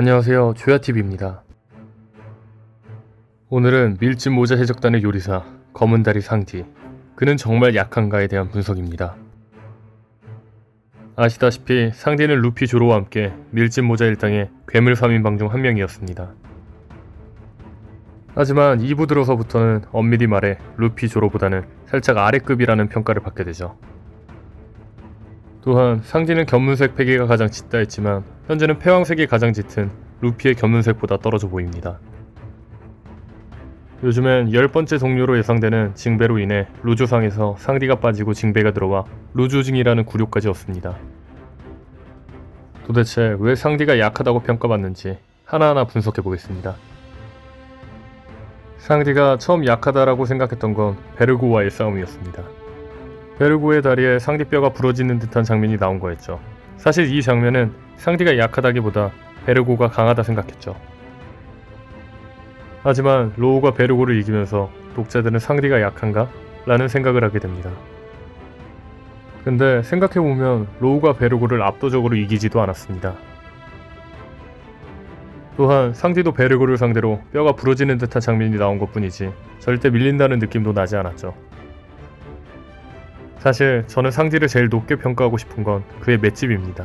안녕하세요, 조야TV입니다. 오늘은 밀짚 모자 해적단의 요리사 검은다리 상디, 그는 정말 약한가에 대한 분석입니다. 아시다시피 상디는 루피 조로와 함께 밀짚 모자 일당의 괴물 3인방 중 한 명이었습니다. 하지만 2부 들어서부터는 엄밀히 말해 루피 조로보다는 살짝 아래급이라는 평가를 받게 되죠. 또한 상디는 견문색 패기가 가장 짙다 했지만 현재는 패왕색이 가장 짙은 루피의 견문색보다 떨어져 보입니다. 요즘엔 10번째 동료로 예상되는 징배로 인해 루조상에서 상디가 빠지고 징배가 들어와 루조징이라는 구료까지 얻습니다. 도대체 왜 상디가 약하다고 평가받는지 하나하나 분석해보겠습니다. 상디가 처음 약하다라고 생각했던 건 베르고와의 싸움이었습니다. 베르고의 다리에 상디뼈가 부러지는 듯한 장면이 나온 거였죠. 사실 이 장면은 상디가 약하다기보다 베르고가 강하다 생각했죠. 하지만 로우가 베르고를 이기면서 독자들은 상디가 약한가? 라는 생각을 하게 됩니다. 근데 생각해보면 로우가 베르고를 압도적으로 이기지도 않았습니다. 또한 상디도 베르고를 상대로 뼈가 부러지는 듯한 장면이 나온 것 뿐이지 절대 밀린다는 느낌도 나지 않았죠. 사실 저는 상디를 제일 높게 평가하고 싶은 건 그의 맷집입니다.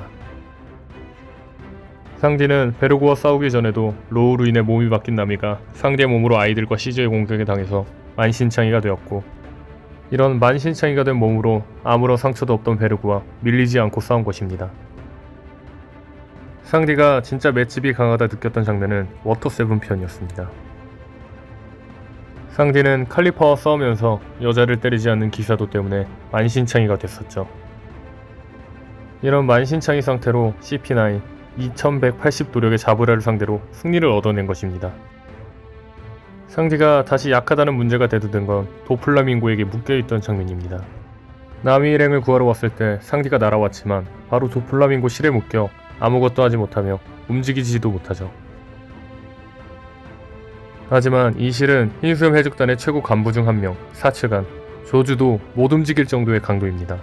상디는 베르고와 싸우기 전에도 로우로 인해 몸이 바뀐 나미가 상디의 몸으로 아이들과 시즈의 공격에 당해서 만신창이가 되었고, 이런 만신창이가 된 몸으로 아무런 상처도 없던 베르고와 밀리지 않고 싸운 것입니다. 상디가 진짜 맷집이 강하다 느꼈던 장면은 워터7 편이었습니다. 상디는 칼리파와 싸우면서 여자를 때리지 않는 기사도 때문에 만신창이가 됐었죠. 이런 만신창이 상태로 CP9 2180 도력의 자브라를 상대로 승리를 얻어낸 것입니다. 상디가 다시 약하다는 문제가 대두된 건 도플라밍고에게 묶여있던 장면입니다. 나미 일행을 구하러 왔을 때 상디가 날아왔지만 바로 도플라밍고 실에 묶여 아무것도 하지 못하며 움직이지도 못하죠. 하지만 이 실은 흰수염 해적단의 최고 간부 중 한 명, 사츠간, 조주도 못 움직일 정도의 강도입니다.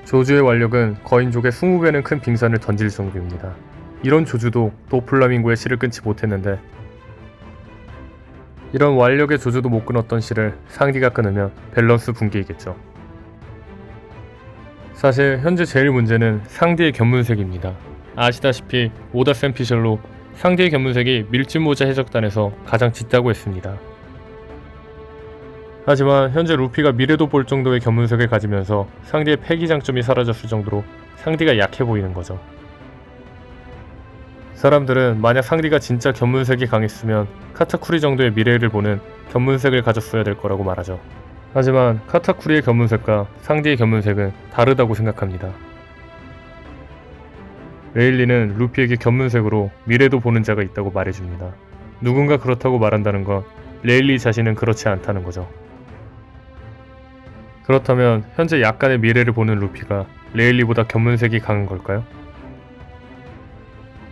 조주의 완력은 거인족의 20배는 큰 빙산을 던질 정도입니다. 이런 조주도 도플라밍고의 실을 끊지 못했는데, 이런 완력의 조주도 못 끊었던 실을 상디가 끊으면 밸런스 붕괴이겠죠. 사실 현재 제일 문제는 상디의 견문색입니다. 아시다시피 오다 샌피셜로 상디의 견문색이 밀짚 모자 해적단에서 가장 짙다고 했습니다. 하지만 현재 루피가 미래도 볼 정도의 견문색을 가지면서 상디의 패기 장점이 사라졌을 정도로 상디가 약해 보이는 거죠. 사람들은 만약 상디가 진짜 견문색이 강했으면 카타쿠리 정도의 미래를 보는 견문색을 가졌어야 될 거라고 말하죠. 하지만 카타쿠리의 견문색과 상디의 견문색은 다르다고 생각합니다. 레일리는 루피에게 견문색으로 미래도 보는 자가 있다고 말해줍니다. 누군가 그렇다고 말한다는 건 레일리 자신은 그렇지 않다는 거죠. 그렇다면 현재 약간의 미래를 보는 루피가 레일리보다 견문색이 강한 걸까요?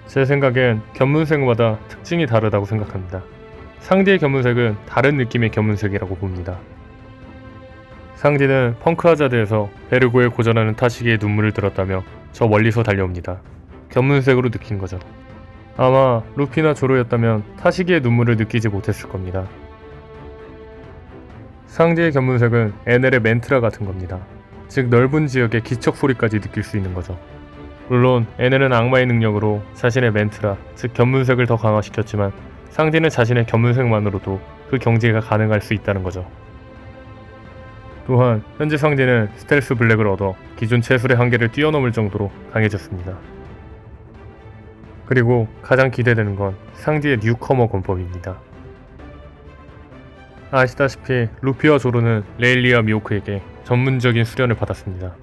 제 생각엔 견문색마다 특징이 다르다고 생각합니다. 상디의 견문색은 다른 느낌의 견문색이라고 봅니다. 상디는 펑크하자드에서 베르고에 고전하는 타시기의 눈물을 들었다며 저 멀리서 달려옵니다. 견문색으로 느낀 거죠. 아마 루피나 조로였다면 타시기의 눈물을 느끼지 못했을 겁니다. 상디의 견문색은 에넬의 멘트라 같은 겁니다. 즉 넓은 지역의 기척 소리까지 느낄 수 있는 거죠. 물론 에넬은 악마의 능력으로 자신의 멘트라, 즉 견문색을 더 강화시켰지만 상디는 자신의 견문색만으로도 그 경지가 가능할 수 있다는 거죠. 또한 현재 상디는 스텔스 블랙을 얻어 기존 채술의 한계를 뛰어넘을 정도로 강해졌습니다. 그리고 가장 기대되는 건 상디의 뉴커머 권법입니다. 아시다시피 루피와 조로는 레일리와 미호크에게 전문적인 수련을 받았습니다.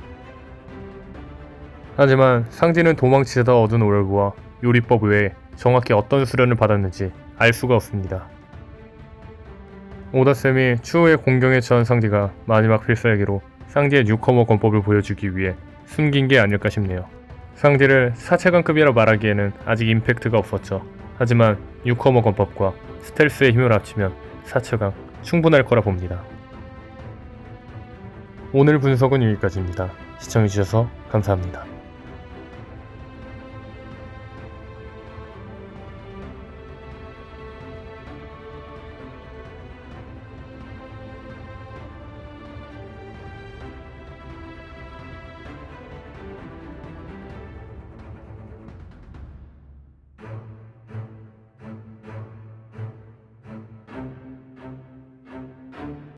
하지만 상디는 도망치다 얻은 오열부와 요리법 외에 정확히 어떤 수련을 받았는지 알 수가 없습니다. 오다쌤이 추후에 공경에 처한 상디가 마지막 필살기로 상디의 뉴커머 권법을 보여주기 위해 숨긴 게 아닐까 싶네요. 상디를 사체관급이라 말하기에는 아직 임팩트가 없었죠. 하지만 뉴커머 권법과 스텔스의 힘을 합치면 사체관 충분할 거라 봅니다. 오늘 분석은 여기까지입니다. 시청해주셔서 감사합니다.